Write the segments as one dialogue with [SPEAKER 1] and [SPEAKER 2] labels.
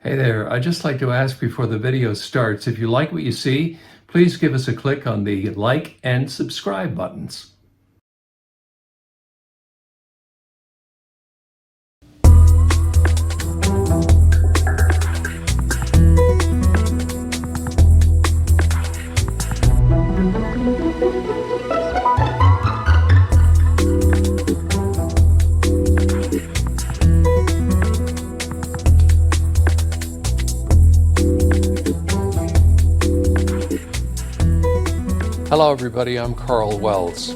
[SPEAKER 1] Hey there, I'd just like to ask before the video starts, if you like what you see, please give us a click on the like and subscribe buttons. Hello everybody, I'm Karl Wells.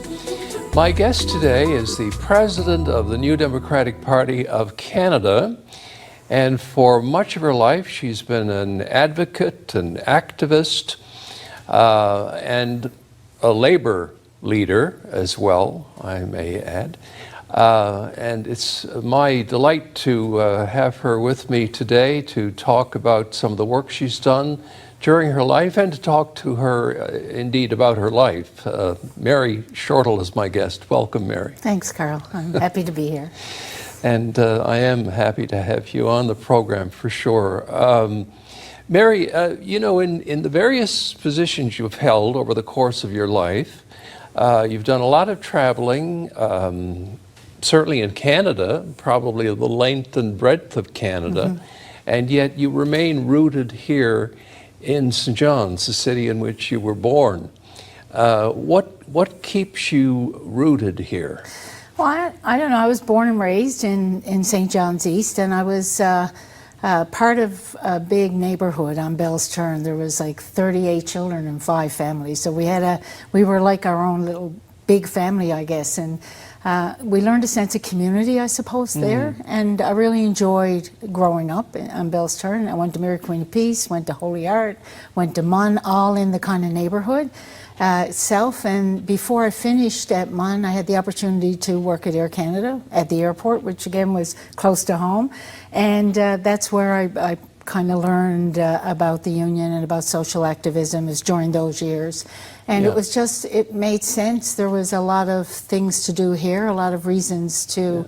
[SPEAKER 1] My guest today is the president of the New Democratic Party of Canada, and for much of her life she's been an advocate, an activist, and a labor leader as well, I may add. And it's my delight to have her with me today to talk about some of the work she's done during her life and to talk to her indeed about her life. Mary Shortall is my guest. Welcome, Mary.
[SPEAKER 2] Thanks, Karl. I'm happy to be here.
[SPEAKER 1] And I am happy to have you on the program for sure. Mary, you know, in the various positions you've held over the course of your life, you've done a lot of traveling, certainly in Canada, probably the length and breadth of Canada, and yet you remain rooted here in St. John's, the city in which you were born. What keeps you rooted here?
[SPEAKER 2] Well, I don't know. I was born and raised in St. John's East, and I was part of a big neighborhood on Bell's Turn. There was like 38 children and 5 families, so we were like our own little big family, I guess, and we learned a sense of community, I suppose, there, and I really enjoyed growing up on Bell's Turn. I went to Mary Queen of Peace, went to Holy Art, went to Munn, all in the kind of neighborhood itself. And before I finished at Munn, I had the opportunity to work at Air Canada at the airport, which again was close to home, and that's where I kind of learned about the union and about social activism is during those years. And it was just, it made sense. There was a lot of things to do here, a lot of reasons to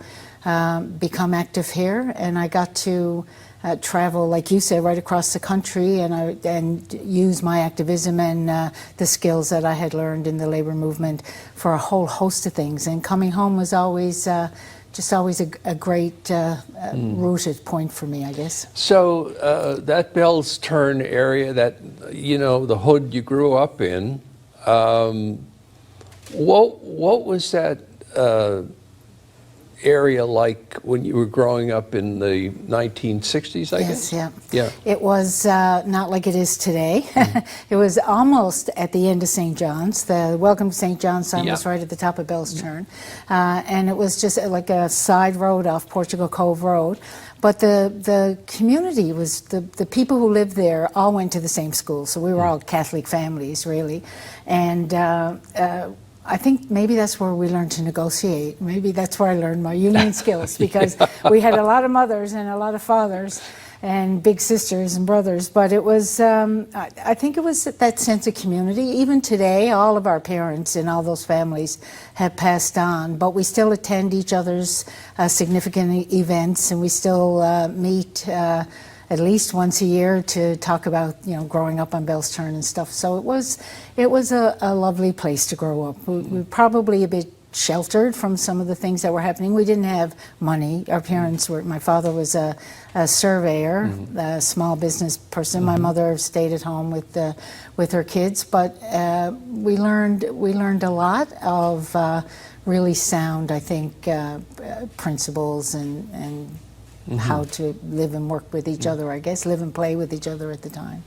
[SPEAKER 2] become active here. And I got to travel, like you said, right across the country and use my activism and the skills that I had learned in the labor movement for a whole host of things. And coming home was always just always a great rooted point for me, I guess.
[SPEAKER 1] So that Bell's Turn area, that, you know, the hood you grew up in, what was that area like when you were growing up in the 1960s, I guess?
[SPEAKER 2] Yes,
[SPEAKER 1] yeah.
[SPEAKER 2] It was not like it is today. It was almost at the end of St. John's. The Welcome to St. John's sign was right at the top of Bell's Turn. And it was just like a side road off Portugal Cove Road. But the community was, the people who lived there all went to the same school. So we were all Catholic families, really. And I think maybe that's where we learned to negotiate. Maybe that's where I learned my union skills, because we had a lot of mothers and a lot of fathers and big sisters and brothers. But it was, I think it was that sense of community. Even today, all of our parents in all those families have passed on, but we still attend each other's significant events, and we still meet at least once a year to talk about, you know, growing up on Bell's Turn and stuff. So it was a lovely place to grow up. We were probably a bit sheltered from some of the things that were happening. We didn't have money. Our parents were, my father was a surveyor, a small business person. My mother stayed at home with her kids, but we learned a lot of really sound, I think, principles and how to live and work with each other, I guess, live and play with each other at the time.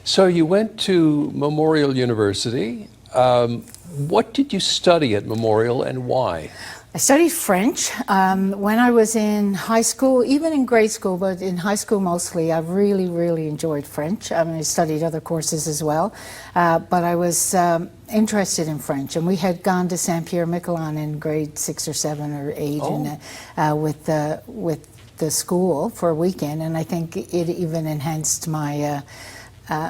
[SPEAKER 1] So you went to Memorial University. What did you study at Memorial and why?
[SPEAKER 2] I studied French when I was in high school, even in grade school, but in high school mostly. I really, really enjoyed French. I mean, I studied other courses as well, but I was interested in French. And we had gone to Saint-Pierre-Miquelon in grade 6 or 7 or 8 with the school for a weekend, and I think it even enhanced my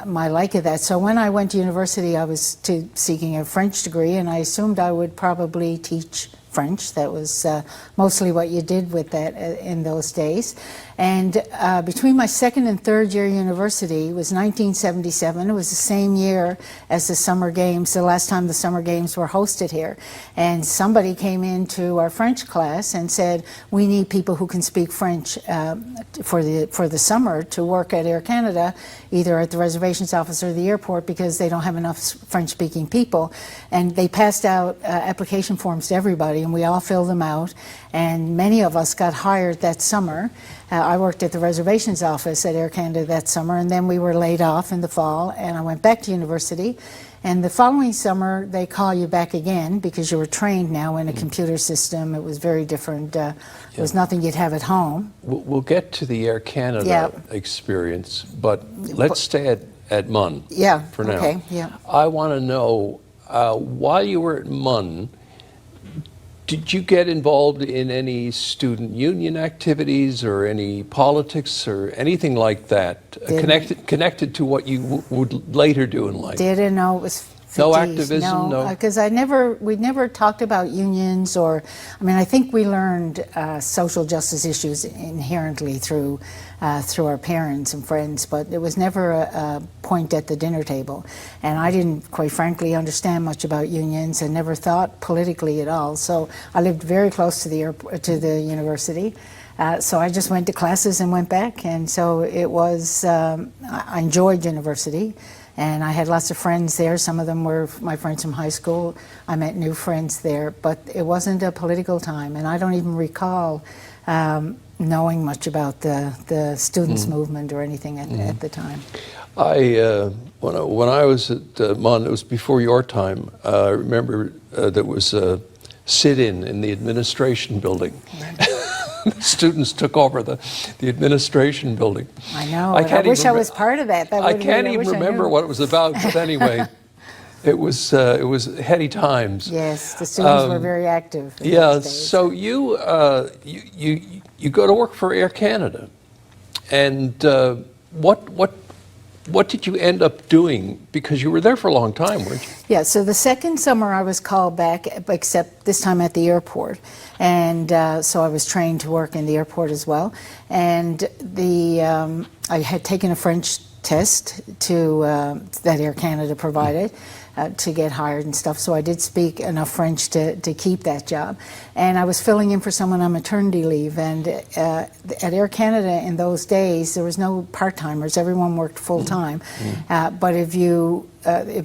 [SPEAKER 2] my like of that. So when I went to university, I was seeking a French degree, and I assumed I would probably teach French. That was mostly what you did with that in those days. And between my second and third year university was 1977. It was the same year as the summer games, the last time the summer games were hosted here. And somebody came into our French class and said, we need people who can speak French for the summer to work at Air Canada, either at the reservations office or the airport, because they don't have enough French-speaking people. And they passed out application forms to everybody, and we all filled them out. And many of us got hired that summer. I worked at the reservations office at Air Canada that summer, and then we were laid off in the fall, and I went back to university. And the following summer, they call you back again because you were trained now in a computer system. It was very different. It was nothing you'd have at home.
[SPEAKER 1] We'll get to the Air Canada experience, but let's stay at MUN for now.
[SPEAKER 2] Okay,
[SPEAKER 1] I want to know, while you were at MUN, did you get involved in any student union activities or any politics or anything like that connected to what you would later do in life?
[SPEAKER 2] Didn't know it was.
[SPEAKER 1] No activism, no.
[SPEAKER 2] Because we never talked about unions or, I mean, I think we learned social justice issues inherently through our parents and friends, but it was never a point at the dinner table. And I didn't, quite frankly, understand much about unions and never thought politically at all. So I lived very close to the university. So I just went to classes and went back. And so it was, I enjoyed university. And I had lots of friends there. Some of them were my friends from high school. I met new friends there, but it wasn't a political time. And I don't even recall knowing much about the students' movement or anything at the time.
[SPEAKER 1] When I was at MUN, it was before your time. I remember there was a sit-in in the administration building. Students took over the administration building.
[SPEAKER 2] I know. I wish I was part of that.
[SPEAKER 1] I can't even remember what it was about, but anyway, it was heady times.
[SPEAKER 2] Yes, the students were very active.
[SPEAKER 1] Yeah. So you go to work for Air Canada, and what did you end up doing? Because you were there for a long time, weren't you?
[SPEAKER 2] Yeah, so the second summer I was called back, except this time at the airport. And so I was trained to work in the airport as well. And I had taken a French test that Air Canada provided to get hired and stuff. So I did speak enough French to keep that job. And I was filling in for someone on maternity leave. And at Air Canada in those days, there was no part-timers. Everyone worked full-time. But if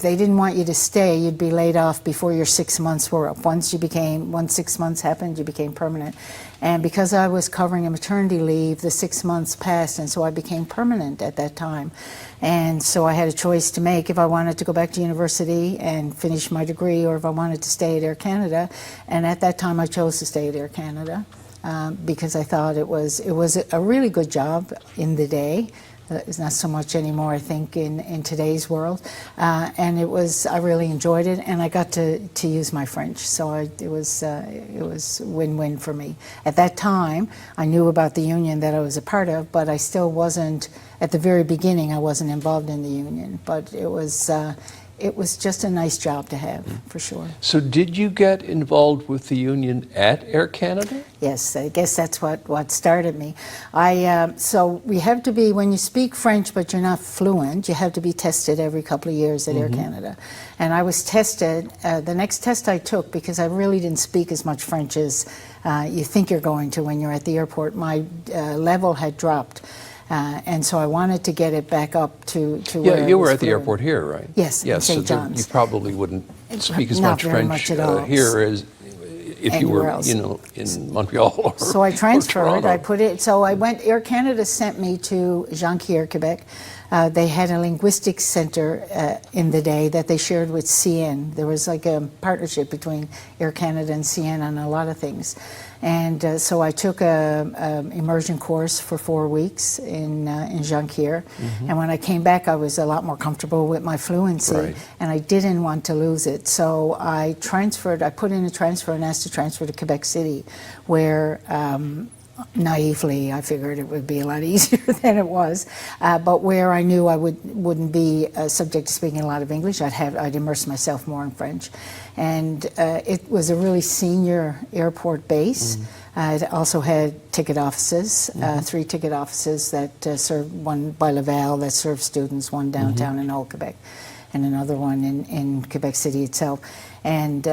[SPEAKER 2] they didn't want you to stay, you'd be laid off before your 6 months were up. Once 6 months happened, you became permanent. And because I was covering a maternity leave, the 6 months passed, and so I became permanent at that time. And so I had a choice to make if I wanted to go back to university and finish my degree or if I wanted to stay at Air Canada. And at that time, I chose to stay at Air Canada because I thought it was a really good job in the day. It's not so much anymore, I think, in today's world. And I really enjoyed it, and I got to use my French. So it was win-win for me. At that time, I knew about the union that I was a part of, but I still wasn't, at the very beginning, I wasn't involved in the union. But it was just a nice job to have, for sure.
[SPEAKER 1] So did you get involved with the union at Air Canada?
[SPEAKER 2] Yes, I guess that's what started me. So we have to be, when you speak French but you're not fluent, you have to be tested every couple of years at Air Canada. And I was tested, the next test I took, because I really didn't speak as much French as you think you're going to when you're at the airport, my level had dropped. And so I wanted to get it back up to where
[SPEAKER 1] you were at the airport here, right?
[SPEAKER 2] Yes, in St. John's.
[SPEAKER 1] You probably wouldn't speak as much French here as if you were, in Montreal or
[SPEAKER 2] So I transferred.
[SPEAKER 1] Or
[SPEAKER 2] I put it. So I went. Air Canada sent me to Jonquière, Quebec. They had a linguistics center in the day that they shared with CN. There was like a partnership between Air Canada and CN on a lot of things. And so I took an immersion course for 4 weeks in Jonquière. And when I came back, I was a lot more comfortable with my fluency, and I didn't want to lose it. So I transferred, I put in a transfer and asked to transfer to Quebec City, where naively, I figured it would be a lot easier than it was. But where I knew I wouldn't be subject to speaking a lot of English, I'd immerse myself more in French. And it was a really senior airport base. It also had ticket offices, 3 ticket offices that served, one by Laval that served students, one downtown in Old Quebec, and another one in Quebec City itself. And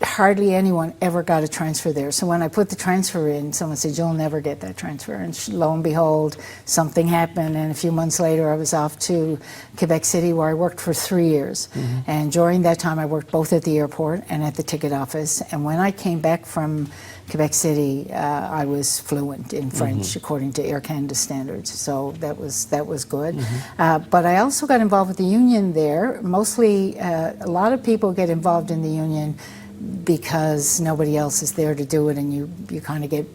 [SPEAKER 2] hardly anyone ever got a transfer there. So when I put the transfer in, someone said, "You'll never get that transfer." And lo and behold, something happened, and a few months later I was off to Quebec City, where I worked for 3 years. And during that time I worked both at the airport and at the ticket office. And when I came back from Quebec City, I was fluent in French according to Air Canada standards, so that was good. But I also got involved with the union there. Mostly, a lot of people get involved in the union because nobody else is there to do it, and you kind of get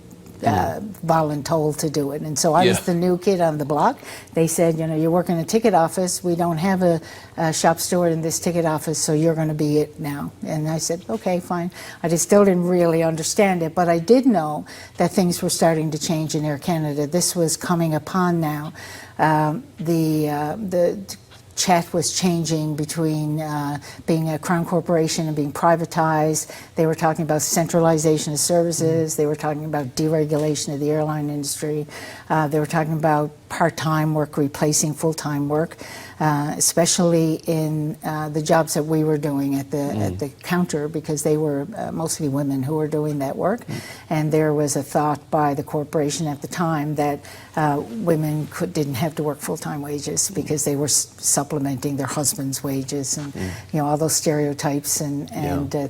[SPEAKER 2] voluntold to do it. And so I was the new kid on the block. They said, you know, you work in a ticket office. We don't have a shop steward in this ticket office, so you're going to be it now. And I said, okay, fine. I just still didn't really understand it, but I did know that things were starting to change in Air Canada. This was coming upon now. The chat was changing between being a Crown corporation and being privatized. They were talking about centralization of services. They were talking about deregulation of the airline industry. They were talking about part-time work replacing full-time work, especially in the jobs that we were doing at the counter, because they were mostly women who were doing that work. And there was a thought by the corporation at the time that women didn't have to work full-time wages because they were supplementing their husband's wages, and you know, all those stereotypes and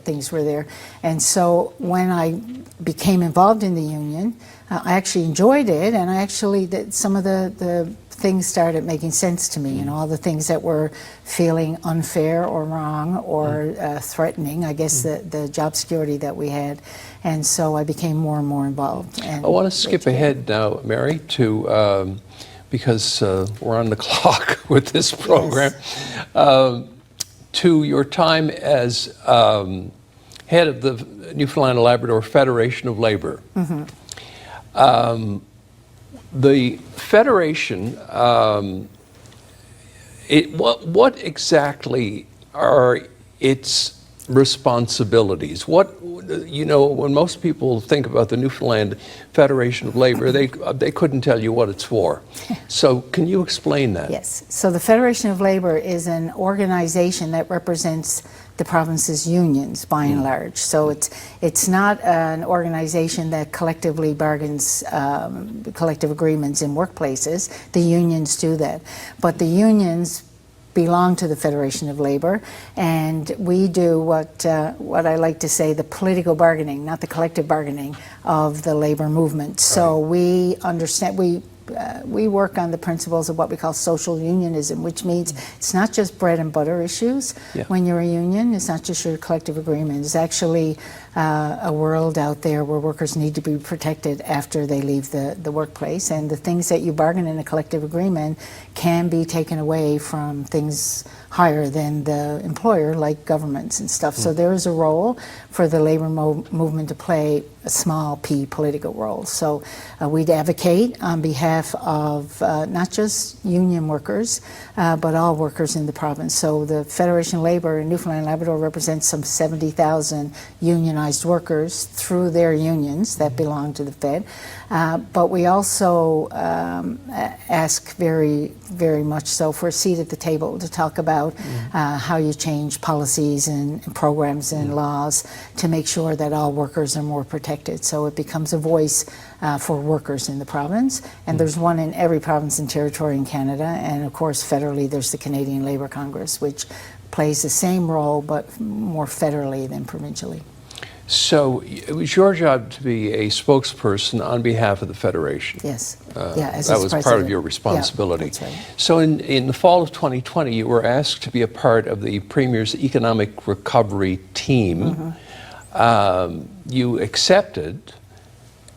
[SPEAKER 2] things were there. And so when I became involved in the union, I actually enjoyed it, and I actually some of the things started making sense to me, you know, all the things that were feeling unfair or wrong or threatening, I guess, the job security that we had. And so I became more and more involved. And
[SPEAKER 1] I want to skip ahead now, Mary, to because we're on the clock with this program, to your time as head of the Newfoundland and Labrador Federation of Labor. The Federation, what exactly are its responsibilities? What, you know, when most people think about the Newfoundland Federation of Labor, they couldn't tell you what it's for. So can you explain that?
[SPEAKER 2] Yes. So the Federation of Labor is an organization that represents the province's unions, by and large. So it's not an organization that collectively bargains collective agreements in workplaces. The unions do that. But the unions belong to the Federation of Labor, and we do what I like to say, the political bargaining, not the collective bargaining of the labor movement. So we understand, we work on the principles of what we call social unionism, which means it's not just bread and butter issues. When you're a union, it's not just your collective agreement. It's actually a world out there where workers need to be protected after they leave the workplace, and the things that you bargain in a collective agreement can be taken away from things higher than the employer, like governments and stuff. So there is a role for the labor movement to play, a small p political role. So we'd advocate on behalf of not just union workers, but all workers in the province. So the Federation of Labor in Newfoundland and Labrador represents some 70,000 unionized workers through their unions that belong to the Fed. But we also ask very, very much so for a seat at the table to talk about how you change policies and programs and laws to make sure that all workers are more protected. So it becomes a voice for workers in the province. And there's one in every province and territory in Canada. And of course, federally, there's the Canadian Labour Congress, which plays the same role but more federally than provincially.
[SPEAKER 1] So it was your job to be a spokesperson on behalf of the Federation.
[SPEAKER 2] Yes.
[SPEAKER 1] As that was part of your responsibility.
[SPEAKER 2] Yeah, that's right.
[SPEAKER 1] So in the fall of 2020, you were asked to be a part of the Premier's economic recovery team. You accepted,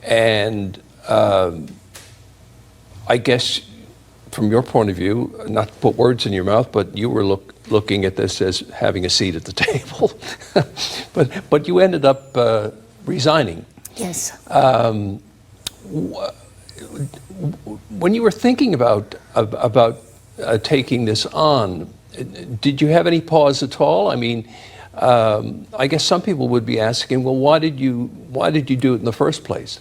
[SPEAKER 1] and I guess from your point of view, not to put words in your mouth, but you were looking at this as having a seat at the table. but you ended up resigning.
[SPEAKER 2] Yes.
[SPEAKER 1] When you were thinking about taking this on, did you have any pause at all? I mean, I guess some people would be asking, well, why did you do it in the first place?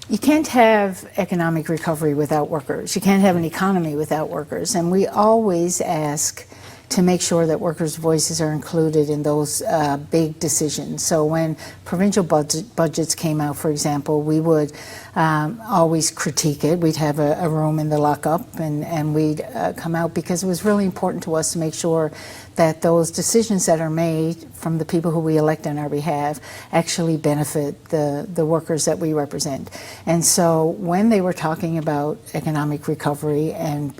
[SPEAKER 2] You can't have economic recovery without workers. You can't have an economy without workers. And we always ask to make sure that workers' voices are included in those big decisions. So when provincial budgets came out, for example, we would always critique it. We'd have a room in the lockup and we'd come out, because it was really important to us to make sure that those decisions that are made from the people who we elect on our behalf actually benefit the workers that we represent. And so when they were talking about economic recovery and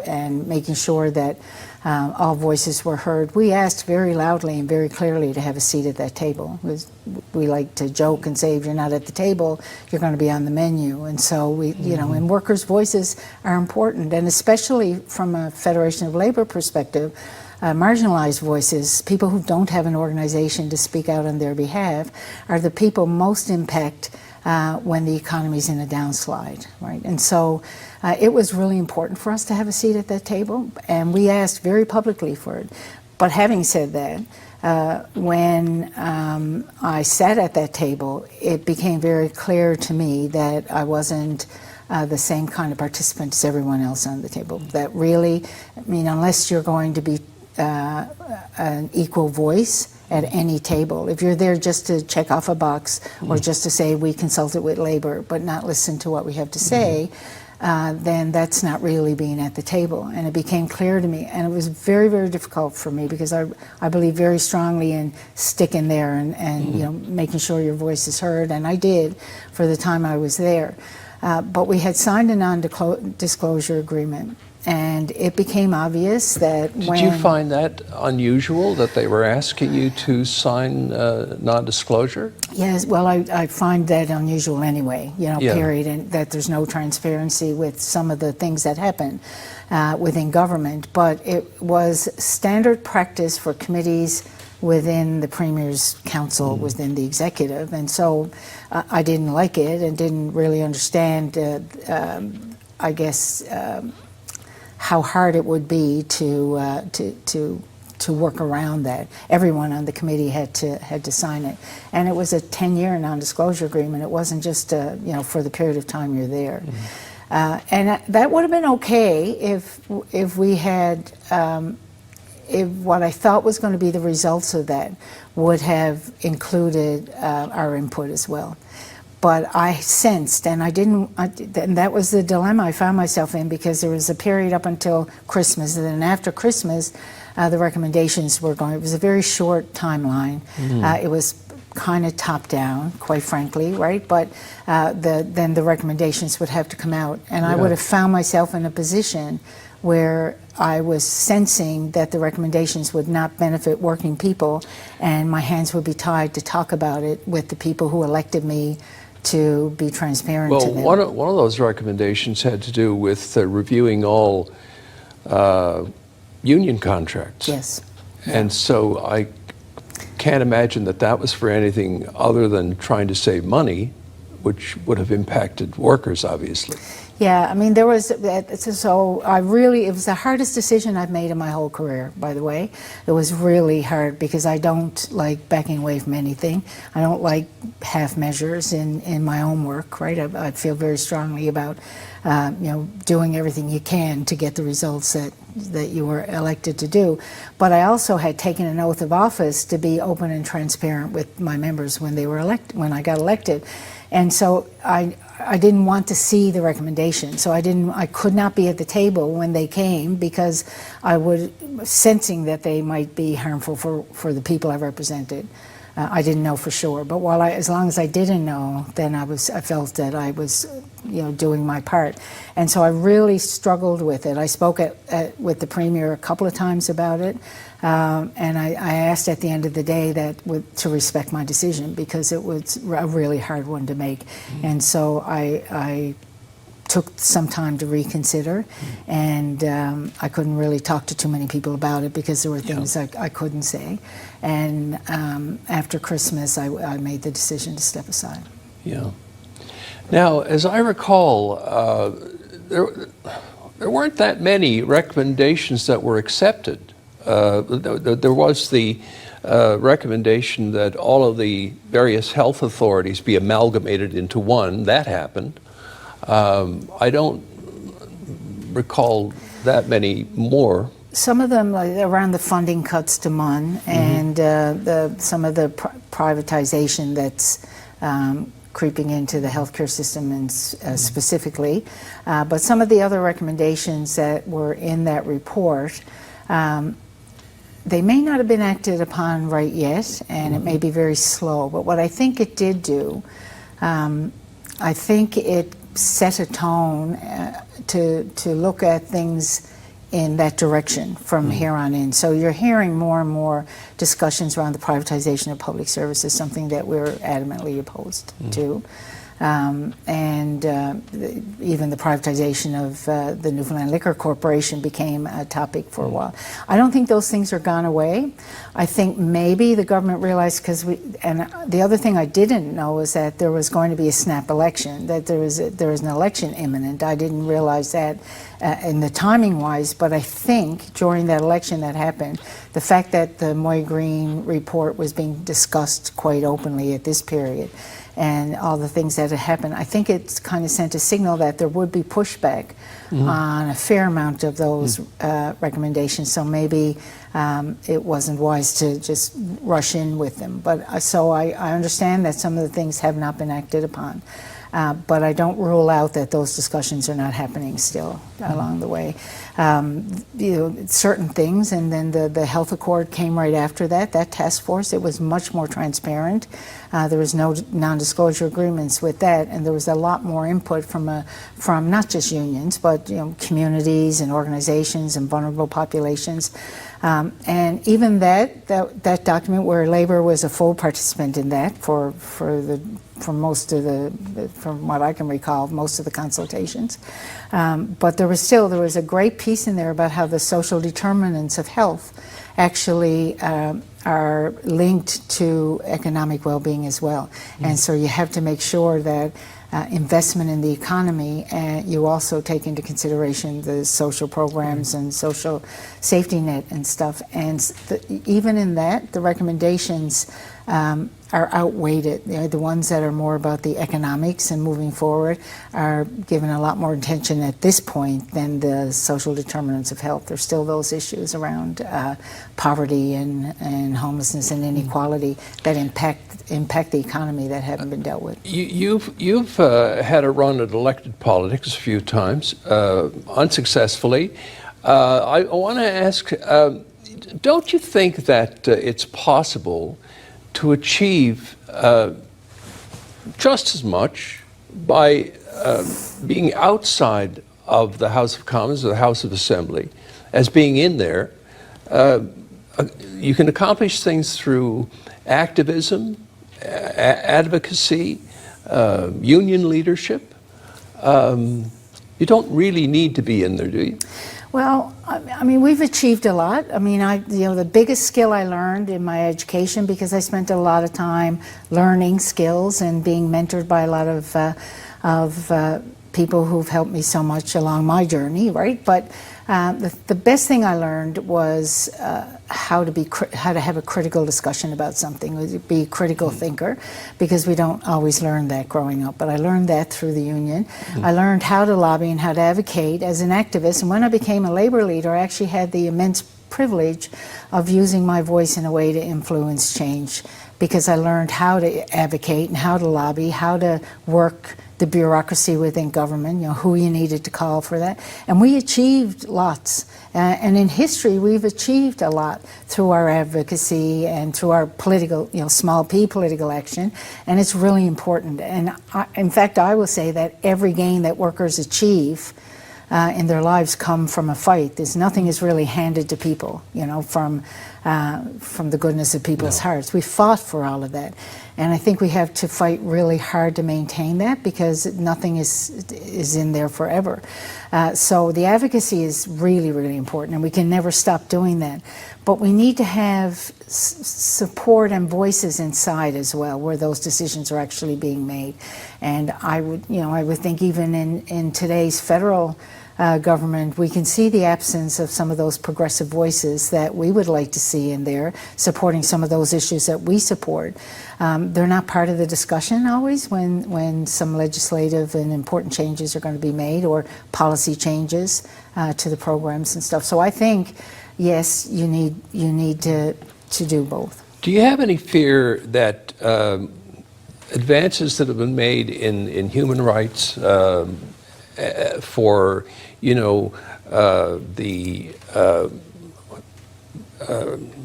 [SPEAKER 2] making sure that all voices were heard, we asked very loudly and very clearly to have a seat at that table. We like to joke and say, if you're not at the table, you're going to be on the menu. And so we, you know, and workers' voices are important, and especially from a Federation of Labor perspective, marginalized voices, people who don't have an organization to speak out on their behalf, are the people most impacted when the economy's in a downslide, right? And so it was really important for us to have a seat at that table, and we asked very publicly for it. But having said that, when I sat at that table, it became very clear to me that I wasn't the same kind of participant as everyone else on the table. That really, I mean, unless you're going to be an equal voice at any table, if you're there just to check off a box or just to say we consulted with labor but not listen to what we have to say, then that's not really being at the table. And it became clear to me, and it was very, very difficult for me, because I believe very strongly in sticking there and you know, making sure your voice is heard, and I did for the time I was there. But we had signed a non-disclosure agreement, and it became obvious that
[SPEAKER 1] Did you find that unusual, that they were asking you to sign non-disclosure?
[SPEAKER 2] Yes, well, I find that unusual anyway, you know, period, and that there's no transparency with some of the things that happen within government. But it was standard practice for committees within the Premier's Council, within the executive, and so I didn't like it and didn't really understand, I guess, how hard it would be to work around that. Everyone on the committee had to sign it, and it was a 10-year non-disclosure agreement. It wasn't just you know, for the period of time you're there. And that would have been okay if we had if what I thought was going to be the results of that would have included our input as well. But I sensed, and and that was the dilemma I found myself in, because there was a period up until Christmas, and then after Christmas, the recommendations were going. It was a very short timeline. It was kind of top down, quite frankly, right? But then the recommendations would have to come out, and I would have found myself in a position where I was sensing that the recommendations would not benefit working people, and my hands would be tied to talk about it with the people who elected me to be transparent to them.
[SPEAKER 1] Well, one of those recommendations had to do with reviewing all union contracts.
[SPEAKER 2] Yes.
[SPEAKER 1] And so I can't imagine that that was for anything other than trying to save money, which would have impacted workers, obviously.
[SPEAKER 2] Yeah, I mean, there was, so it was the hardest decision I've made in my whole career, by the way. It was really hard, because I don't like backing away from anything. I don't like half measures in my own work, right? I feel very strongly about, you know, doing everything you can to get the results that you were elected to do. But I also had taken an oath of office to be open and transparent with my members when when I got elected. And so I didn't want to see the recommendation, so I could not be at the table when they came, because I was sensing that they might be harmful for the people I represented. I didn't know for sure, but as long as I didn't know, then I felt that I was, you know, doing my part. And so I really struggled with it. I spoke with the Premier a couple of times about it, and I asked at the end of the day to respect my decision, because it was a really hard one to make. And so I took some time to reconsider, and I couldn't really talk to too many people about it, because there were things I couldn't say. And after Christmas, I made the decision to step aside.
[SPEAKER 1] Yeah. Now, as I recall, there weren't that many recommendations that were accepted. There was the recommendation that all of the various health authorities be amalgamated into one. That happened. I don't recall that many more.
[SPEAKER 2] Some of them, like around the funding cuts to MUN and some of the privatization that's creeping into the healthcare system and specifically. But some of the other recommendations that were in that report, they may not have been acted upon right yet, and it may be very slow. But what I think it did do, I think it set a tone to look at things in that direction from here on in. So you're hearing more and more discussions around the privatization of public services, something that we're adamantly opposed to. And even the privatization of the Newfoundland Liquor Corporation became a topic for a while. I don't think those things are gone away. I think maybe the government realized, and the other thing I didn't know is that there was going to be a snap election, that there was an election imminent. I didn't realize that in the timing wise, but I think during that election that happened, the fact that the Moy Green report was being discussed quite openly at this period, and all the things that had happened, I think it kind of sent a signal that there would be pushback on a fair amount of those recommendations. So maybe it wasn't wise to just rush in with them. But so I understand that some of the things have not been acted upon. But I don't rule out that those discussions are not happening still along the way. Certain things, and then the health accord came right after that. That task force, it was much more transparent. There was no non-disclosure agreements with that, and there was a lot more input from not just unions, but communities and organizations and vulnerable populations. And even that document, where Labor was a full participant in that for most of from what I can recall, most of the consultations. But there was a great piece in there about how the social determinants of health actually are linked to economic well-being as well. And so you have to make sure that investment in the economy, and you also take into consideration the social programs and social safety net and stuff. And even in that, the recommendations are outweighed. The ones that are more about the economics and moving forward are given a lot more attention at this point than the social determinants of health. There's still those issues around poverty and homelessness and inequality that impact the economy that haven't been dealt with.
[SPEAKER 1] You've had a run at elected politics a few times, unsuccessfully. I want to ask, don't you think that it's possible to achieve just as much by being outside of the House of Commons or the House of Assembly as being in there? You can accomplish things through activism, advocacy, union leadership. You don't really need to be in there, do you?
[SPEAKER 2] Well, I mean, we've achieved a lot. I mean, the biggest skill I learned in my education, because I spent a lot of time learning skills and being mentored by a lot of people who've helped me so much along my journey, right? But the best thing I learned was how to have a critical discussion about something, be a critical thinker, because we don't always learn that growing up. But I learned that through the union. I learned how to lobby and how to advocate as an activist. And when I became a labor leader, I actually had the immense privilege of using my voice in a way to influence change, because I learned how to advocate and how to lobby, how to work the bureaucracy within government, who you needed to call for that. And we achieved lots. And in history, we've achieved a lot through our advocacy and through our political, small p political action. And it's really important. And in fact, I will say that every gain that workers achieve in their lives come from a fight. Nothing is really handed to people, from the goodness of people's hearts. We fought for all of that. And I think we have to fight really hard to maintain that, because nothing is in there forever. So the advocacy is really, really important, and we can never stop doing that. But we need to have support and voices inside as well, where those decisions are actually being made. And I would think even in today's federal government, we can see the absence of some of those progressive voices that we would like to see in there, supporting some of those issues that we support. They're not part of the discussion always when some legislative and important changes are going to be made, or policy changes to the programs and stuff. So I think, yes, you need to do both.
[SPEAKER 1] Do you have any fear that advances that have been made in human rights for the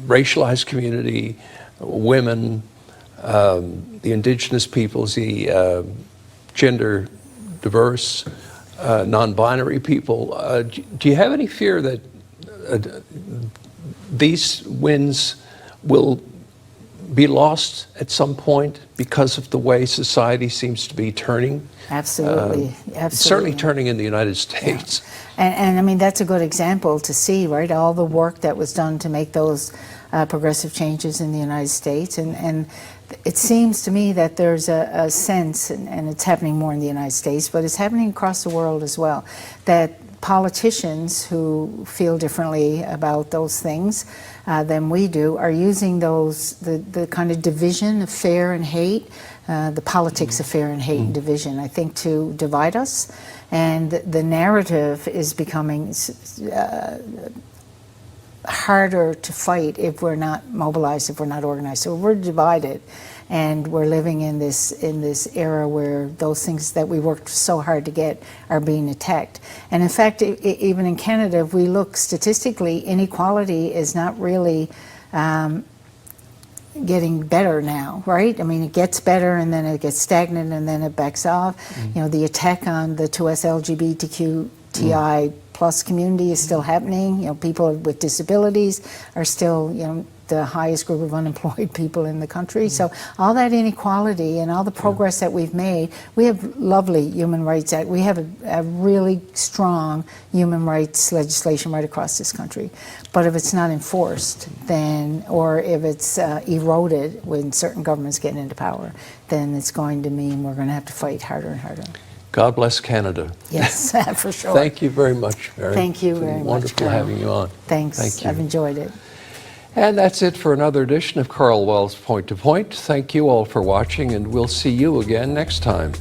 [SPEAKER 1] racialized community, women, the indigenous peoples, the gender diverse, non-binary people, do you have any fear that these wins will be lost at some point because of the way society seems to be turning?
[SPEAKER 2] Absolutely, absolutely.
[SPEAKER 1] Certainly turning in the United States.
[SPEAKER 2] Yeah. And I mean, that's a good example to see, right? All the work that was done to make those progressive changes in the United States. And it seems to me that there's a sense, and it's happening more in the United States, but it's happening across the world as well, that politicians who feel differently about those things than we do are using the kind of division of fear and hate, the politics of fear and hate and division, I think, to divide us. And the narrative is becoming harder to fight if we're not mobilized, if we're not organized. So we're divided, and we're living in this era where those things that we worked so hard to get are being attacked. And in fact, even in Canada, if we look statistically, inequality is not really getting better now, right? I mean, it gets better, and then it gets stagnant, and then it backs off. The attack on the 2S LGBTQTI plus community is still happening. People with disabilities are still, the highest group of unemployed people in the country. So all that inequality and all the progress that we've made, we have lovely Human Rights Act. We have a really strong human rights legislation right across this country. But if it's not enforced, then, or if it's eroded when certain governments get into power, then it's going to mean we're going to have to fight harder and harder.
[SPEAKER 1] God bless Canada.
[SPEAKER 2] Yes, for sure.
[SPEAKER 1] Thank you very much, Mary.
[SPEAKER 2] Thank you very much,
[SPEAKER 1] Wonderful
[SPEAKER 2] Karl.
[SPEAKER 1] having you on.
[SPEAKER 2] Thanks.
[SPEAKER 1] Thank you.
[SPEAKER 2] I've enjoyed it.
[SPEAKER 1] And that's it for another edition of Karl Wells Point to Point. Thank you all for watching, and we'll see you again next time.